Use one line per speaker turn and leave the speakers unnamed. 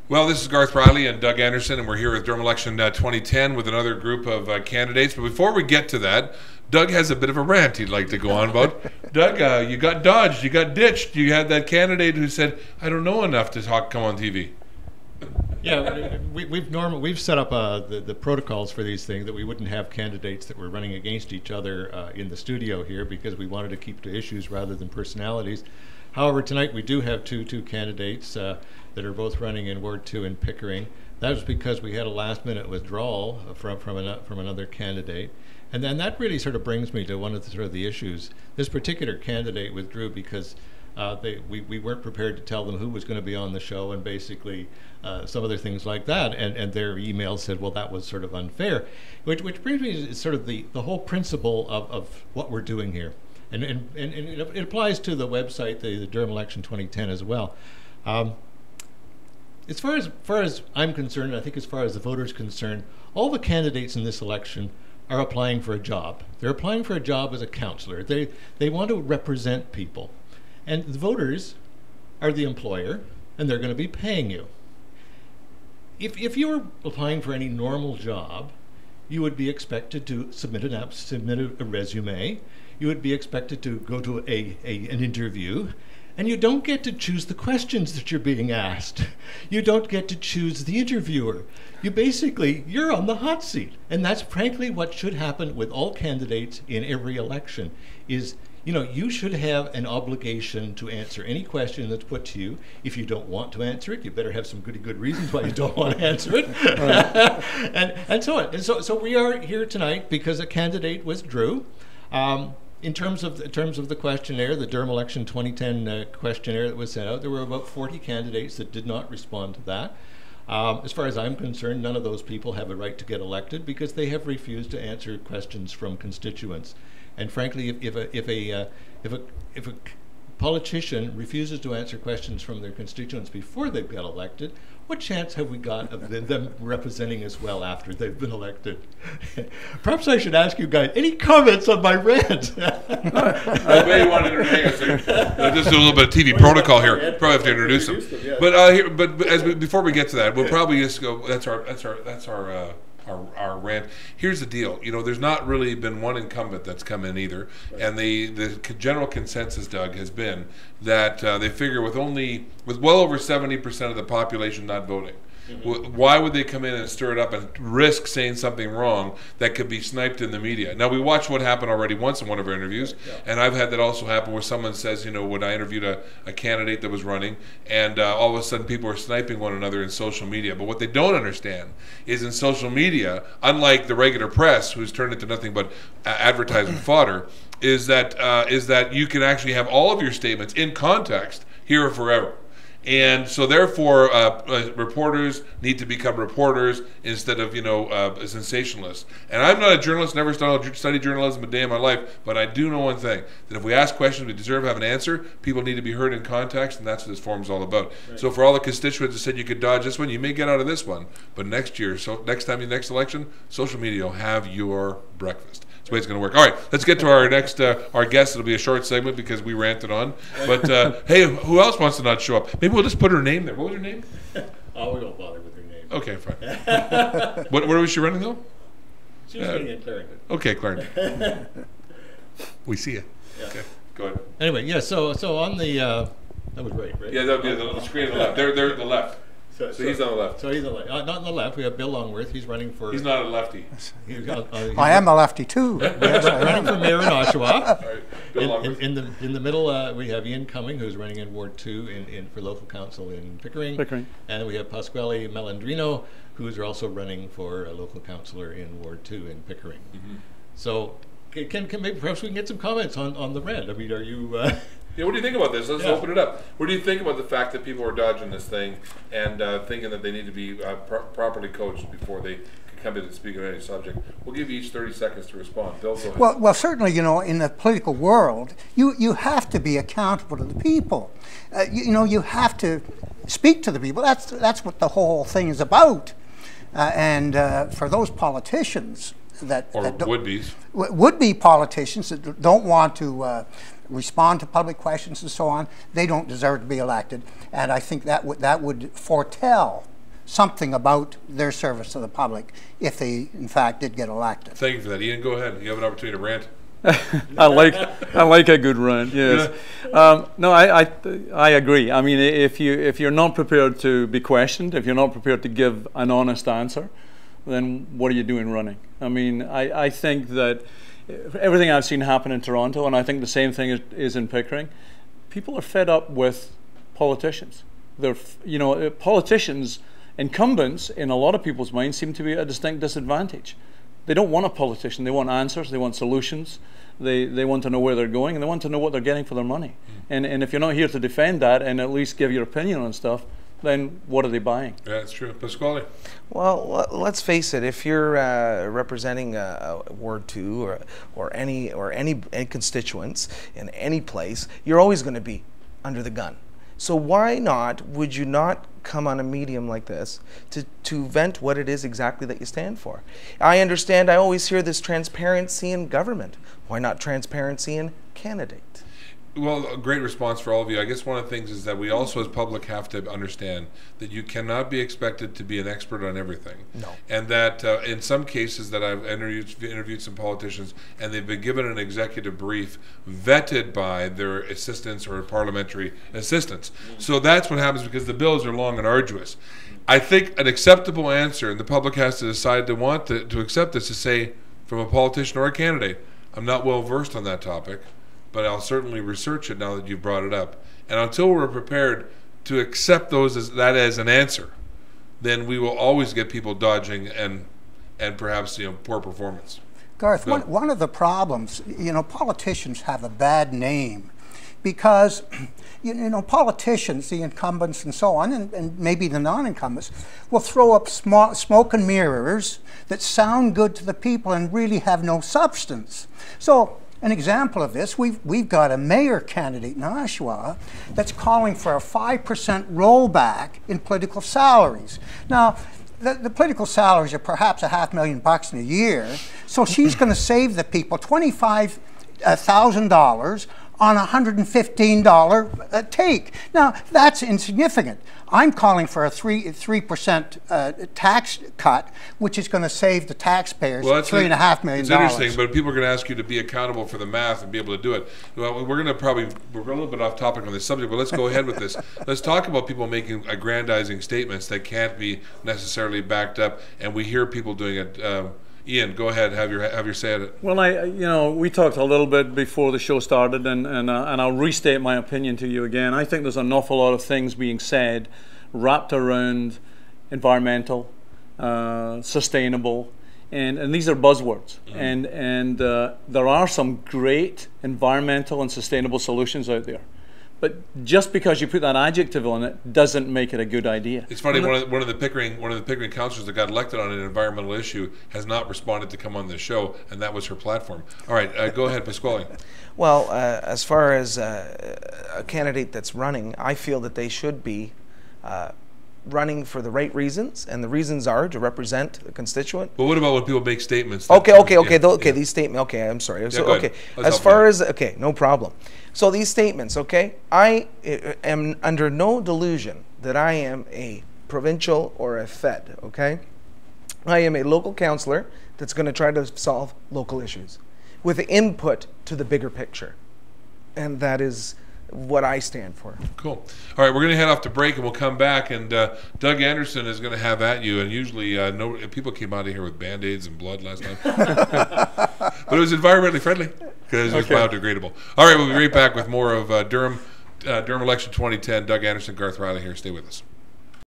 Well, this is Garth Riley and Doug Anderson, and we're here with Durham Election 2010 with another group of candidates. But before we get to that, Doug has a bit of a rant he'd like to go on about. Doug, you got dodged, you got ditched. You had that candidate who said, "I don't know enough to come on TV."
Yeah, we've set up the protocols for these things that we wouldn't have candidates that were running against each other in the studio here because we wanted to keep to issues rather than personalities. However, tonight we do have two candidates that are both running in Ward 2 in Pickering. That was because we had a last-minute withdrawal from another candidate. And then that really sort of brings me to one of the issues. This particular candidate withdrew because we weren't prepared to tell them who was going to be on the show, and basically some other things like that. And their email said, well, that was sort of unfair. Which brings me to sort of the whole principle of what we're doing here. And it applies to the website, the Durham Election 2010 as well. As far as I'm concerned, I think as far as the voters are concerned, all the candidates in this election are applying for a job. They're applying for a job as a councillor. They want to represent people. And the voters are the employer, and they're going to be paying you. If you were applying for any normal job, you would be expected to submit a resume. You would be expected to go to an interview. And you don't get to choose the questions that you're being asked. You don't get to choose the interviewer. You're on the hot seat. And that's frankly what should happen with all candidates in every election is, you should have an obligation to answer any question that's put to you. If you don't want to answer it, you better have some good reasons why you don't want to answer it. and so on. And so we are here tonight because a candidate withdrew. In terms of the questionnaire, the Durham Election 2010 questionnaire that was sent out, there were about 40 candidates that did not respond to that. As far as I'm concerned, none of those people have a right to get elected because they have refused to answer questions from constituents. And frankly, if a politician refuses to answer questions from their constituents before they get elected, what chance have we got of them representing us well after they've been elected? Perhaps I should ask you guys, any comments on my rant?
I bet you want to entertain us. Just do a little bit of TV protocol here. Probably have to introduce them. Yeah. But before we get to that, we'll probably just go. That's our rant. Here's the deal. There's not really been one incumbent that's come in either, and the general consensus, Doug, has been that they figure with well over 70% of the population not voting, why would they come in and stir it up and risk saying something wrong that could be sniped in the media? Now, we watched what happened already once in one of our interviews, and I've had that also happen where someone says, when I interviewed a candidate that was running, and all of a sudden people are sniping one another in social media. But what they don't understand is in social media, unlike the regular press, who's turned into nothing but advertising fodder, is that you can actually have all of your statements in context here forever. And so therefore, reporters need to become reporters instead of, sensationalists. And I'm not a journalist, never studied journalism a day in my life, but I do know one thing, that if we ask questions we deserve to have an answer, people need to be heard in context, and that's what this forum's all about. Right. So for all the constituents that said you could dodge this one, you may get out of this one, but next election, social media will have your breakfast. That's the way it's going to work. All right, let's get to our next our guest. It'll be a short segment because we ranted on. But hey, who else wants to not show up? Maybe we'll just put her name there. What was her name?
Oh, we don't bother with her name.
Okay, fine. Where was she running though?
She was running at Clarendon.
Okay, Clarendon. We see you. Yeah. Okay, go ahead.
Anyway, yeah. So on the that was right.
Yeah, that would be the screen on the left. They're at the left. So he's on the left.
So he's on the left. Not on the left. We have Bill Longworth. He's running for.
He's not a lefty.
I am a lefty too.
Yes, running for mayor in Oshawa.
Right. Bill Longworth.
In the middle, we have Ian Cumming, who's running in Ward 2 for local council in Pickering. And we have Pasquale Malandrino, who is also running for a local councillor in Ward 2 in Pickering. Mm-hmm. So, can maybe perhaps we can get some comments on the rant. I mean, are you?
Yeah, what do you think about this? Let's open it up. What do you think about the fact that people are dodging this thing and thinking that they need to be properly coached before they can come in and speak on any subject? We'll give you each 30 seconds to respond. Bill, go ahead.
Well, certainly, in the political world, you have to be accountable to the people. You have to speak to the people. That's what the whole thing is about. And for those politicians that would-be politicians that don't want to respond to public questions and so on, they don't deserve to be elected. And I think that would foretell something about their service to the public if they, in fact, did get elected.
Thank you for that. Ian, go ahead. You have an opportunity to rant.
I like a good rant. Yes. No, I agree. I mean, if you're not prepared to be questioned, if you're not prepared to give an honest answer, then what are you doing running? I mean, I think that everything I've seen happen in Toronto, and I think the same thing is in Pickering, people are fed up with politicians. They're, politicians, incumbents in a lot of people's minds seem to be at a distinct disadvantage. They don't want a politician. They want answers. They want solutions. They want to know where they're going, and they want to know what they're getting for their money. And if you're not here to defend that and at least give your opinion on stuff, then what are they buying?
Yeah, that's true. Pasquale?
Well, let's face it. If you're representing Ward 2 or any constituents in any place, you're always going to be under the gun. So why not, would you not come on a medium like this to vent what it is exactly that you stand for? I understand, I always hear this transparency in government. Why not transparency in candidate?
Well, a great response for all of you. I guess one of the things is that we also as public have to understand that you cannot be expected to be an expert on everything.
No.
And that in some cases that I've interviewed some politicians and they've been given an executive brief vetted by their assistants or parliamentary assistants. So that's what happens because the bills are long and arduous. I think an acceptable answer, and the public has to decide to want to accept this, to say from a politician or a candidate, I'm not well versed on that topic, but I'll certainly research it now that you've brought it up. And until we're prepared to accept those as an answer, then we will always get people dodging and perhaps poor performance.
Garth, one of the problems, politicians have a bad name because, politicians, the incumbents and so on, and maybe the non-incumbents, will throw up smoke and mirrors that sound good to the people and really have no substance. So, an example of this, we've got a mayor candidate in Oshawa that's calling for a 5% rollback in political salaries. Now, the political salaries are perhaps $500,000 in a year, so she's going to save the people $25,000 on a $115 take. Now, that's insignificant. I'm calling for a 3% tax cut, which is going to save the taxpayers $3.5 million.
It's interesting, but people are going to ask you to be accountable for the math and be able to do it. Well, we're a little bit off topic on this subject, but let's go ahead with this. Let's talk about people making aggrandizing statements that can't be necessarily backed up, and we hear people doing it. Ian, go ahead. Have your say at it.
Well, we talked a little bit before the show started, and I'll restate my opinion to you again. I think there's an awful lot of things being said wrapped around environmental, sustainable, and these are buzzwords. Mm-hmm. And there are some great environmental and sustainable solutions out there. But just because you put that adjective on it doesn't make it a good idea.
It's funny. One of the Pickering councillors that got elected on an environmental issue has not responded to come on this show, and that was her platform. All right, go ahead, Pasquale.
Well, as far as a candidate that's running, I feel that they should be running for the right reasons, and the reasons are to represent the constituent.
But what about when people make statements?
These statements. Okay, I'm sorry. So, okay,
as far as
no problem. So these statements, okay, I am under no delusion that I am a provincial or a fed, okay? I am a local councillor that's going to try to solve local issues with input to the bigger picture. And that is what I stand for.
Cool. All right, we're going to head off to break, and we'll come back, and Doug Anderson is going to have at you, and usually people came out of here with Band-Aids and blood last time. But it was environmentally friendly because it was biodegradable. All right, we'll be right back with more of Durham Election 2010. Doug Anderson, Garth Riley here. Stay with us.